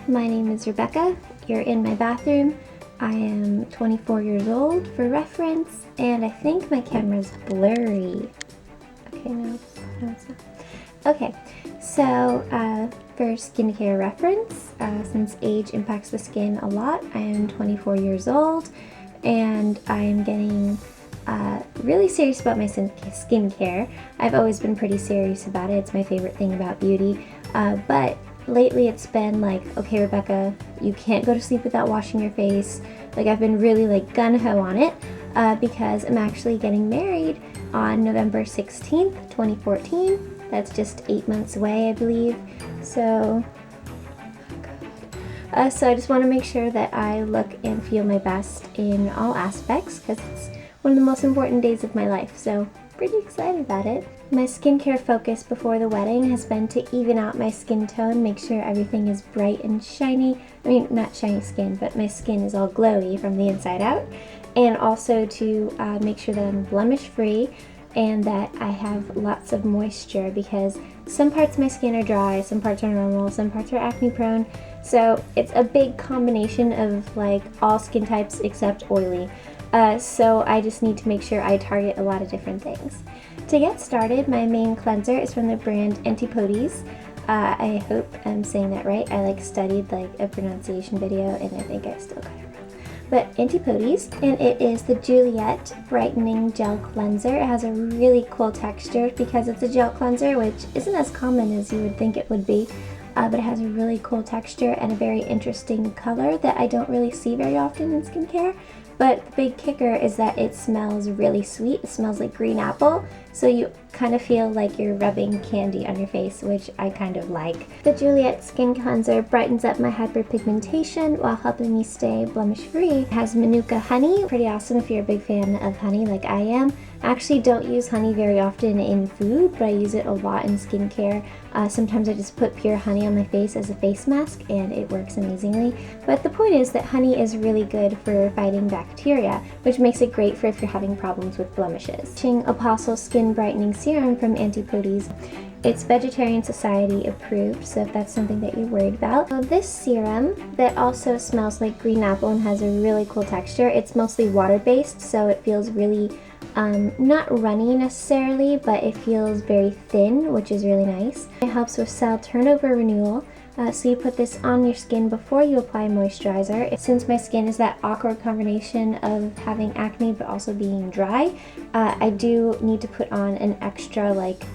My name is Rebecca. You're in my bathroom. I am 24 years old for reference, and I think my camera's blurry. Okay, no, it's not. Okay, so for skincare reference, since age impacts the skin a lot, I am 24 years old, and I am getting really serious about my skincare. I've always been pretty serious about it. It's my favorite thing about beauty, but lately it's been like, okay, Rebecca, you can't go to sleep without washing your face. Like, I've been really like gung-ho on it because I'm actually getting married on November 16th, 2014. That's just 8 months away, I believe. So I just want to make sure that I look and feel my best in all aspects because it's one of the most important days of my life. So pretty excited about it. My skincare focus before the wedding has been to even out my skin tone, make sure everything is bright and shiny. I mean, not shiny skin, but my skin is all glowy from the inside out. And also to make sure that I'm blemish-free and that I have lots of moisture, because some parts of my skin are dry, some parts are normal, some parts are acne prone. So it's a big combination of like all skin types except oily. So I just need to make sure I target a lot of different things. To get started, my main cleanser is from the brand Antipodes. I hope I'm saying that right. I studied a pronunciation video and I think I still got it wrong. But Antipodes, and it is the Juliet Brightening Gel Cleanser. It has a really cool texture because it's a gel cleanser, which isn't as common as you would think it would be. But it has a really cool texture and a very interesting color that I don't really see very often in skincare. But the big kicker is that it smells really sweet. It smells like green apple, so you kind of feel like you're rubbing candy on your face, which I kind of like. The Juliet Skin Cleanser brightens up my hyperpigmentation while helping me stay blemish-free. It has Manuka honey, pretty awesome if you're a big fan of honey like I am. I actually don't use honey very often in food, but I use it a lot in skincare. Sometimes I just put pure honey on my face as a face mask and it works amazingly. But the point is that honey is really good for fighting bacteria, which makes it great for if you're having problems with blemishes. Apostle Skin Brightening Serum from Antipodes. It's Vegetarian Society approved, so if that's something that you're worried about. This serum that also smells like green apple and has a really cool texture, it's mostly water-based, so it feels really not runny necessarily, but it feels very thin, which is really nice. It helps with cell turnover renewal. So you put this on your skin before you apply moisturizer. Since my skin is that awkward combination of having acne but also being dry, I do need to put on an extra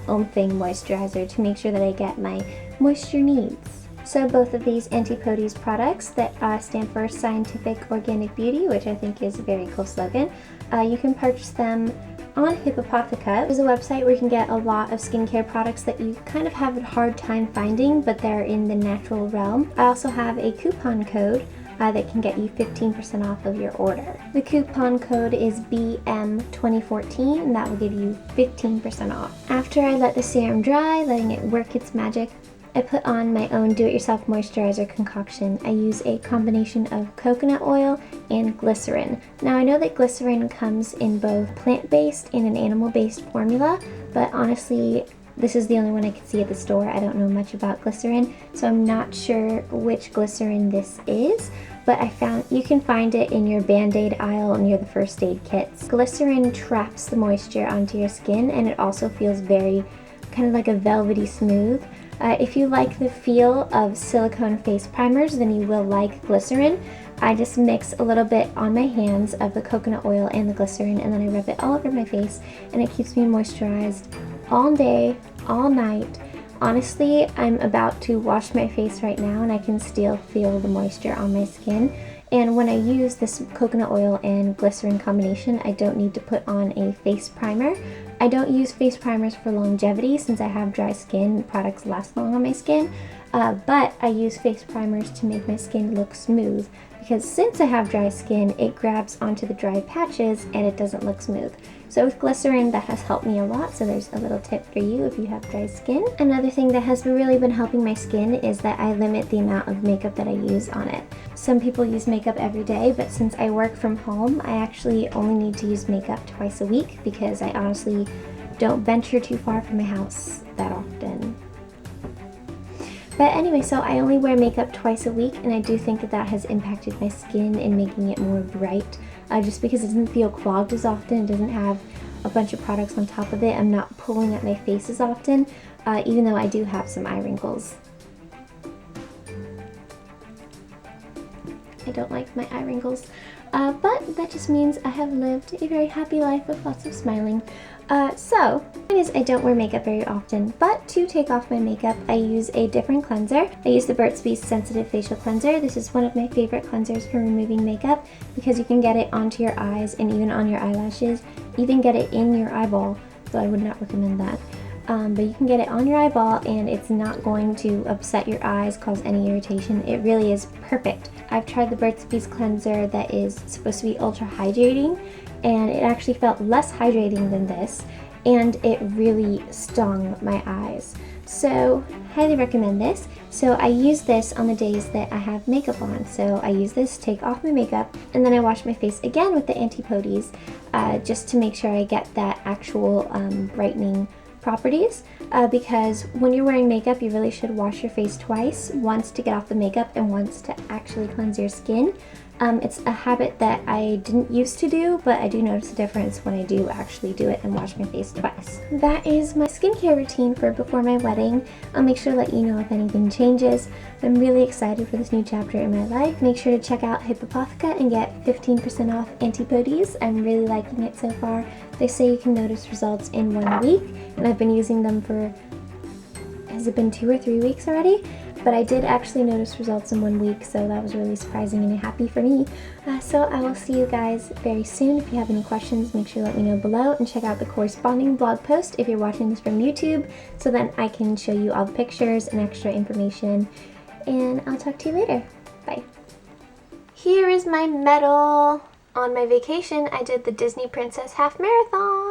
oomping moisturizer to make sure that I get my moisture needs. So both of these Antipodes products that stand for Scientific Organic Beauty, which I think is a very cool slogan, you can purchase them on Hippopotheca. There's a website where you can get a lot of skincare products that you kind of have a hard time finding, but they're in the natural realm. I also have a coupon code that can get you 15% off of your order. The coupon code is BM2014, and that will give you 15% off. After I let the serum dry, letting it work its magic, I put on my own do-it-yourself moisturizer concoction. I use a combination of coconut oil and glycerin. Now I know that glycerin comes in both plant-based and an animal-based formula, but honestly, this is the only one I can see at the store. I don't know much about glycerin, so I'm not sure which glycerin this is, but I found you can find it in your Band-Aid aisle near the first aid kits. Glycerin traps the moisture onto your skin, and it also feels very kind of like a velvety smooth. If you like the feel of silicone face primers, then you will like glycerin. I just mix a little bit on my hands of the coconut oil and the glycerin, and then I rub it all over my face, and it keeps me moisturized all day, all night. Honestly, I'm about to wash my face right now, and I can still feel the moisture on my skin. And when I use this coconut oil and glycerin combination, I don't need to put on a face primer. I don't use face primers for longevity since I have dry skin. Products last long on my skin, but I use face primers to make my skin look smooth, because since I have dry skin, it grabs onto the dry patches and it doesn't look smooth. So with glycerin, that has helped me a lot, so there's a little tip for you if you have dry skin. Another thing that has really been helping my skin is that I limit the amount of makeup that I use on it. Some people use makeup every day, but since I work from home, I actually only need to use makeup twice a week because I honestly don't venture too far from my house that often. But anyway, so I only wear makeup twice a week, and I do think that that has impacted my skin in making it more bright, just because it doesn't feel clogged as often. It doesn't have a bunch of products on top of it. I'm not pulling at my face as often, even though I do have some eye wrinkles. I don't like my eye wrinkles, but that just means I have lived a very happy life with lots of smiling. So, the point is I don't wear makeup very often, but to take off my makeup, I use a different cleanser. I use the Burt's Bees Sensitive Facial Cleanser. This is one of my favorite cleansers for removing makeup because you can get it onto your eyes and even on your eyelashes. Even get it in your eyeball, so I would not recommend that. But you can get it on your eyeball and it's not going to upset your eyes, cause any irritation. It really is perfect. I've tried the Burt's Bees cleanser that is supposed to be ultra hydrating, and it actually felt less hydrating than this, and it really stung my eyes. So highly recommend this. So I use this on the days that I have makeup on. So I use this to take off my makeup, and then I wash my face again with the Antipodes, just to make sure I get that actual brightening properties, because when you're wearing makeup you really should wash your face twice, once to get off the makeup and once to actually cleanse your skin. It's a habit that I didn't used to do, but I do notice a difference when I do actually do it and wash my face twice. That is my skincare routine for before my wedding. I'll make sure to let you know if anything changes. I'm really excited for this new chapter in my life. Make sure to check out Hippopotheka and get 15% off Antipodes. I'm really liking it so far. They say you can notice results in 1 week, and I've been using them for, has it been 2 or 3 weeks already? But I did actually notice results in 1 week, so that was really surprising and happy for me. So I will see you guys very soon. If you have any questions, make sure to let me know below, and check out the corresponding blog post if you're watching this from YouTube, so then I can show you all the pictures and extra information. And I'll talk to you later. Bye. Here is my medal. On my vacation, I did the Disney Princess Half Marathon.